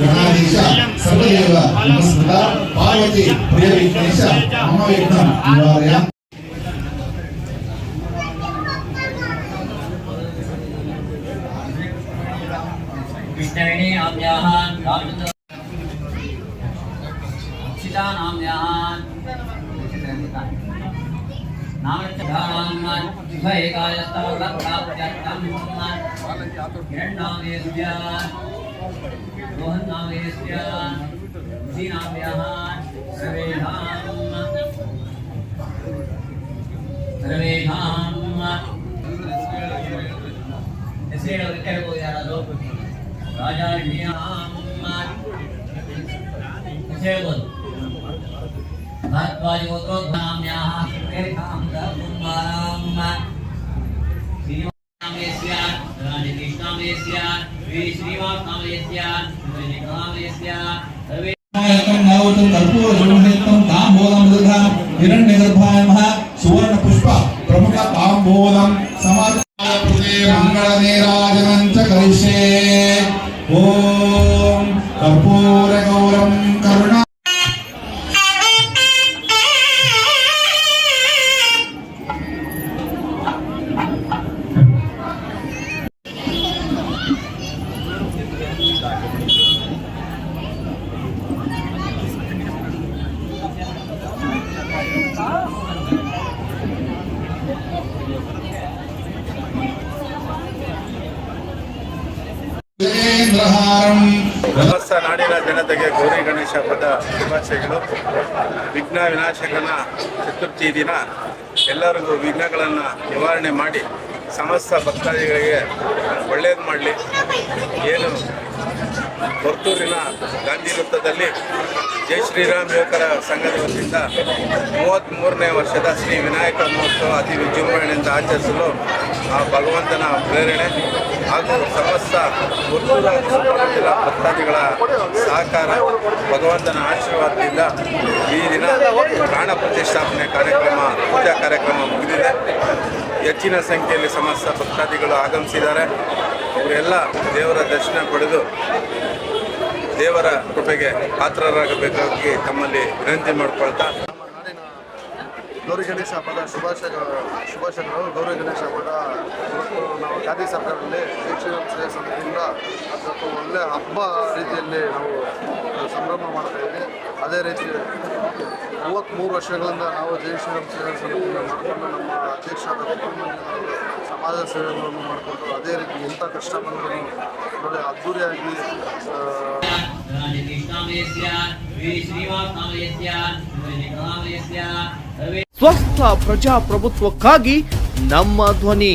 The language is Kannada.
ಗಣಾಧೀಶ ಸರ್ವದೇವ ನಮಸ್ಕೃತ ಪಾರ್ವತಿ ಪ್ರಿಯ ವಿಘ್ನೇಶ ಮಮ ವಿಘ್ನಂ ನಿವಾರಯ. कृष्णवेणी नाम्याः सीता नाम्याः नामचधानां भयकायस्तव गत्ताप्यर्थं हिरण्यनामेस्य रोहन्नामेस्य श्रीनाम्याः सर्वेषां ಹೆಸರು ಕೇಳಬಹುದು ಯಾರಾದರೂ ರಾಜಾ ಹೇಳ್ಬೋದು ಭಾರದ್ವಾಜ ಗೋತ್ರೋದ್ಭಾಮ್ಯಾಃ ಶ್ರೀನಿವಾಸನಾಮಯಸ್ಯ ರಾಜಕೃಷ್ಣಾಮಯಸ್ಯ ಶ್ರೀನಿವಾಸನಾಮಯಸ್ಯ ಶ್ರೀನಿವಾಸನಾಮಯಸ್ಯ ಸುವರ್ಣ ಪುಷ್ಪ ಪ್ರಮುಖ ತಾಂಬೂಲಂ ಸಮಾಜ ಮಂಗಳ ನೀರಾಜನಂಚ ಕರಿಷ್ಯೆ. ಓಂ ಕರ್ಪೂರ ಗೌರಂ ಕರುಣಾ ಸಮಸ್ತ ನಾಡಿನ ಜನತೆಗೆ ಗೌರಿ ಗಣೇಶ ಹಬ್ಬದ ಶುಭಾಶಯಗಳು. ವಿಘ್ನ ವಿನಾಶಕನ ಚತುರ್ಥಿ ದಿನ ಎಲ್ಲರಿಗೂ ವಿಘ್ನಗಳನ್ನು ನಿವಾರಣೆ ಮಾಡಿ ಸಮಸ್ತ ಭಕ್ತಾದಿಗಳಿಗೆ ಒಳ್ಳೆಯದು ಮಾಡಲಿ. ಏನು ವರ್ತೂರಿನ ಗಾಂಧಿ ವೃತ್ತದಲ್ಲಿ ಜೈ ಶ್ರೀರಾಮ್ ಯುವಕರ ಸಂಘದ ವತಿಯಿಂದ 33ನೇ ವರ್ಷದ ಶ್ರೀ ವಿನಾಯಕ ಮಹೋತ್ಸವ ಅತಿ ವಿಜೃಂಭಣೆಯಿಂದ ಆಚರಿಸಲು ಆ ಭಗವಂತನ ಪ್ರೇರಣೆ ಹಾಗೂ ಸಮಸ್ತ ವರ್ತೂರ ಸುತ್ತಮುತ್ತಲ ಭಕ್ತಾದಿಗಳ ಸಹಕಾರ ಭಗವಂತನ ಆಶೀರ್ವಾದದಿಂದ ಈ ದಿನ ಪ್ರಾಣ ಪ್ರತಿಷ್ಠಾಪನೆ ಕಾರ್ಯಕ್ರಮ ಪೂಜಾ ಕಾರ್ಯಕ್ರಮ ಮುಗಿದಿದೆ. ಹೆಚ್ಚಿನ ಸಂಖ್ಯೆಯಲ್ಲಿ ಸಮಸ್ತ ಭಕ್ತಾದಿಗಳು ಆಗಮಿಸಿದ್ದಾರೆ. ಅವರೆಲ್ಲ ದೇವರ ದರ್ಶನ ಪಡೆದು ದೇವರ ಕೃಪೆಗೆ ಪಾತ್ರರಾಗಬೇಕಾಗಿ ತಮ್ಮಲ್ಲಿ ವಿನಂತಿ ಮಾಡಿಕೊಳ್ತಾ ಗೌರಿ ಗಣೇಶ ಹಬ್ಬದ ಶುಭಾಶಯಗಳು. ಗೌರಿ ಗಣೇಶ ಹಬ್ಬದ ನಾವು ಗಾಂಧಿ ಸರ್ಕಾರದಲ್ಲಿ ಶ್ರೀರಾಮ್ ಸೇವಾ ಸಮಿತಿಯಿಂದ ಅದಕ್ಕೆ ಒಳ್ಳೆಯ ಹಬ್ಬ ರೀತಿಯಲ್ಲಿ ನಾವು ಸಂಭ್ರಮ ಮಾಡ್ತಾ ಇದ್ದೀವಿ. ಅದೇ ರೀತಿ 33 ವರ್ಷಗಳಿಂದ ನಾವು ಜೈ ಶ್ರೀರಾಮ್ ಸೇವಾ ಸಮಿತಿಯಿಂದ ಮಾಡಿಕೊಂಡು ನಮ್ಮ ಅಧ್ಯಕ್ಷರಾದ ಸಮಾಜ ಸೇವೆಗಳನ್ನು ಮಾಡಿಕೊಂಡು ಅದೇ ರೀತಿ ಎಂಥ ಕಷ್ಟ ಬಂದರೂ ನೋಡಿ ಅದ್ದೂರಿಯಾಗಿ ಸ್ವಸ್ಥ ಪ್ರಜಾಪ್ರಭುತ್ವಕ್ಕಾಗಿ ನಮ್ಮ ಧ್ವನಿ.